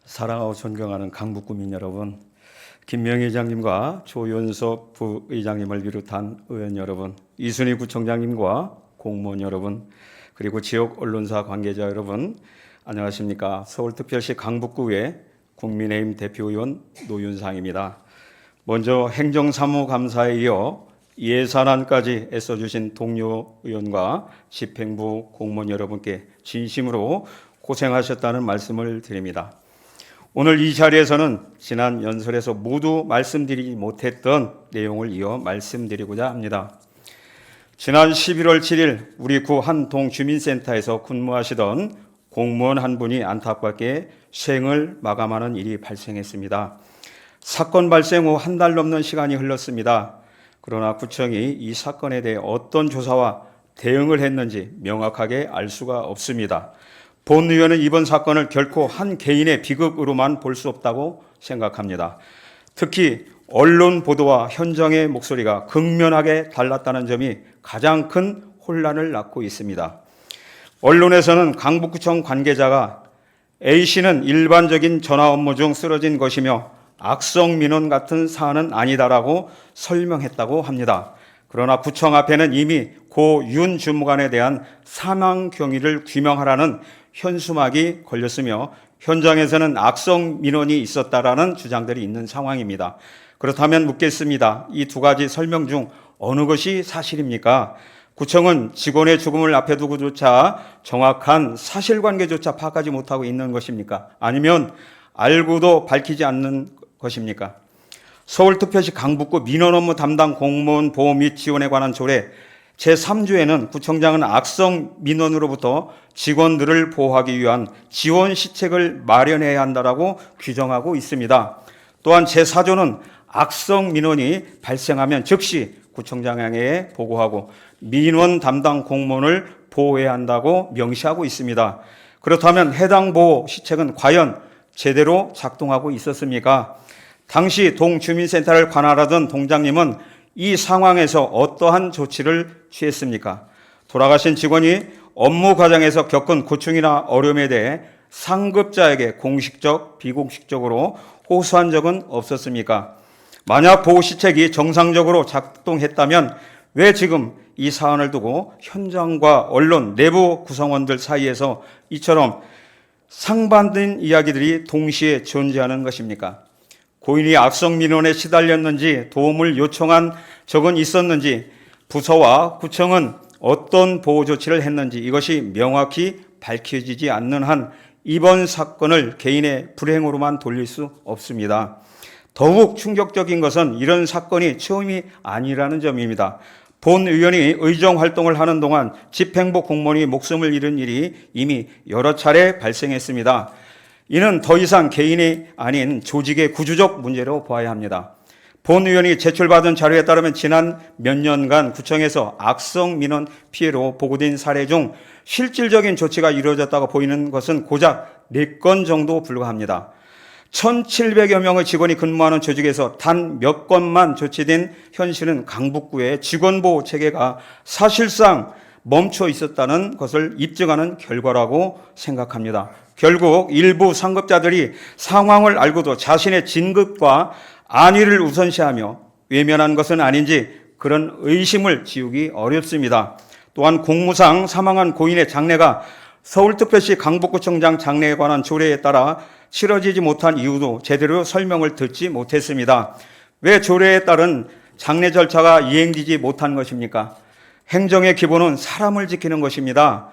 사랑하고 존경하는 강북구민 여러분, 김명희 의장님과 조윤석 부의장님을 비롯한 의원 여러분, 이순희 구청장님과 공무원 여러분, 그리고 지역 언론사 관계자 여러분, 안녕하십니까. 서울특별시 강북구의 국민의힘 대표의원 노윤상입니다. 먼저 행정사무감사에 이어 예산안까지 애써주신 동료 의원과 집행부 공무원 여러분께 진심으로 고생하셨다는 말씀을 드립니다. 오늘 이 자리에서는 지난 연설에서 모두 말씀드리지 못했던 내용을 이어 말씀드리고자 합니다. 지난 11월 7일 우리 구 한 동주민센터에서 근무하시던 공무원 한 분이 안타깝게 생을 마감하는 일이 발생했습니다. 사건 발생 후 한 달 넘는 시간이 흘렀습니다. 그러나 구청이 이 사건에 대해 어떤 조사와 대응을 했는지 명확하게 알 수가 없습니다. 본 의원은 이번 사건을 결코 한 개인의 비극으로만 볼 수 없다고 생각합니다. 특히 언론 보도와 현장의 목소리가 극명하게 달랐다는 점이 가장 큰 혼란을 낳고 있습니다. 언론에서는 강북구청 관계자가 A씨는 일반적인 전화 업무 중 쓰러진 것이며 악성 민원 같은 사안은 아니다라고 설명했다고 합니다. 그러나 구청 앞에는 이미 고 윤 주무관에 대한 사망 경위를 규명하라는 현수막이 걸렸으며 현장에서는 악성 민원이 있었다라는 주장들이 있는 상황입니다. 그렇다면 묻겠습니다. 이 두 가지 설명 중 어느 것이 사실입니까? 구청은 직원의 죽음을 앞에 두고조차 정확한 사실관계조차 파악하지 못하고 있는 것입니까? 아니면 알고도 밝히지 않는 것입니까? 서울특별시 강북구 민원 업무 담당 공무원 보호 및 지원에 관한 조례 제3조에는 구청장은 악성 민원으로부터 직원들을 보호하기 위한 지원 시책을 마련해야 한다라고 규정하고 있습니다. 또한 제4조는 악성 민원이 발생하면 즉시 구청장에게 보고하고 민원 담당 공무원을 보호해야 한다고 명시하고 있습니다. 그렇다면 해당 보호 시책은 과연 제대로 작동하고 있었습니까? 당시 동주민센터를 관할하던 동장님은 이 상황에서 어떠한 조치를 취했습니까? 돌아가신 직원이 업무 과정에서 겪은 고충이나 어려움에 대해 상급자에게 공식적, 비공식적으로 호소한 적은 없었습니까? 만약 보호시책이 정상적으로 작동했다면 왜 지금 이 사안을 두고 현장과 언론, 내부 구성원들 사이에서 이처럼 상반된 이야기들이 동시에 존재하는 것입니까? 고인이 악성 민원에 시달렸는지 도움을 요청한 적은 있었는지 부서와 구청은 어떤 보호 조치를 했는지 이것이 명확히 밝혀지지 않는 한 이번 사건을 개인의 불행으로만 돌릴 수 없습니다. 더욱 충격적인 것은 이런 사건이 처음이 아니라는 점입니다. 본 의원이 의정 활동을 하는 동안 집행부 공무원이 목숨을 잃은 일이 이미 여러 차례 발생했습니다. 이는 더 이상 개인이 아닌 조직의 구조적 문제로 보아야 합니다. 본 의원이 제출받은 자료에 따르면 지난 몇 년간 구청에서 악성 민원 피해로 보고된 사례 중 실질적인 조치가 이루어졌다고 보이는 것은 고작 4건 정도 불과합니다. 1,700여 명의 직원이 근무하는 조직에서 단 몇 건만 조치된 현실은 강북구의 직원보호 체계가 사실상 멈춰 있었다는 것을 입증하는 결과라고 생각합니다. 결국 일부 상급자들이 상황을 알고도 자신의 진급과 안위를 우선시하며 외면한 것은 아닌지 그런 의심을 지우기 어렵습니다. 또한 공무상 사망한 고인의 장례가 서울특별시 강북구청장 장례에 관한 조례에 따라 치러지지 못한 이유도 제대로 설명을 듣지 못했습니다. 왜 조례에 따른 장례 절차가 이행되지 못한 것입니까? 행정의 기본은 사람을 지키는 것입니다.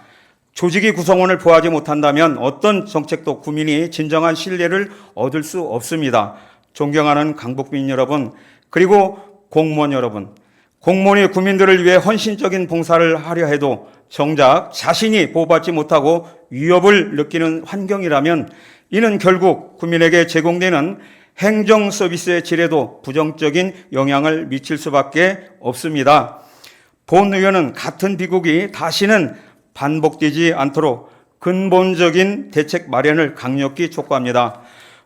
조직이 구성원을 보호하지 못한다면 어떤 정책도 국민이 진정한 신뢰를 얻을 수 없습니다. 존경하는 강북민 여러분, 그리고 공무원 여러분, 공무원이 국민들을 위해 헌신적인 봉사를 하려 해도 정작 자신이 보호받지 못하고 위협을 느끼는 환경이라면 이는 결국 국민에게 제공되는 행정 서비스의 질에도 부정적인 영향을 미칠 수밖에 없습니다. 본 의원은 같은 비극이 다시는 반복되지 않도록 근본적인 대책 마련을 강력히 촉구합니다.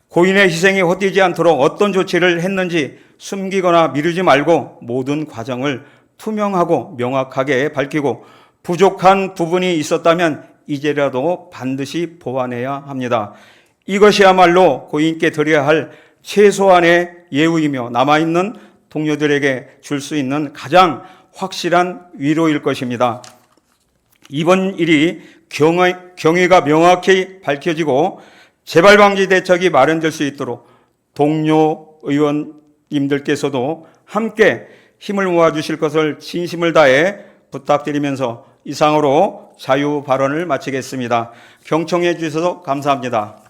고인의 희생이 헛되지 않도록 어떤 조치를 했는지 숨기거나 미루지 말고 모든 과정을 투명하고 명확하게 밝히고 부족한 부분이 있었다면 이제라도 반드시 보완해야 합니다. 이것이야말로 고인께 드려야 할 최소한의 예우이며 남아있는 동료들에게 줄 수 있는 가장 확실한 위로일 것입니다. 이번 일이 경위가 명확히 밝혀지고 재발 방지 대책이 마련될 수 있도록 동료 의원님들께서도 함께 힘을 모아주실 것을 진심을 다해 부탁드리면서 이상으로 자유 발언을 마치겠습니다. 경청해 주셔서 감사합니다.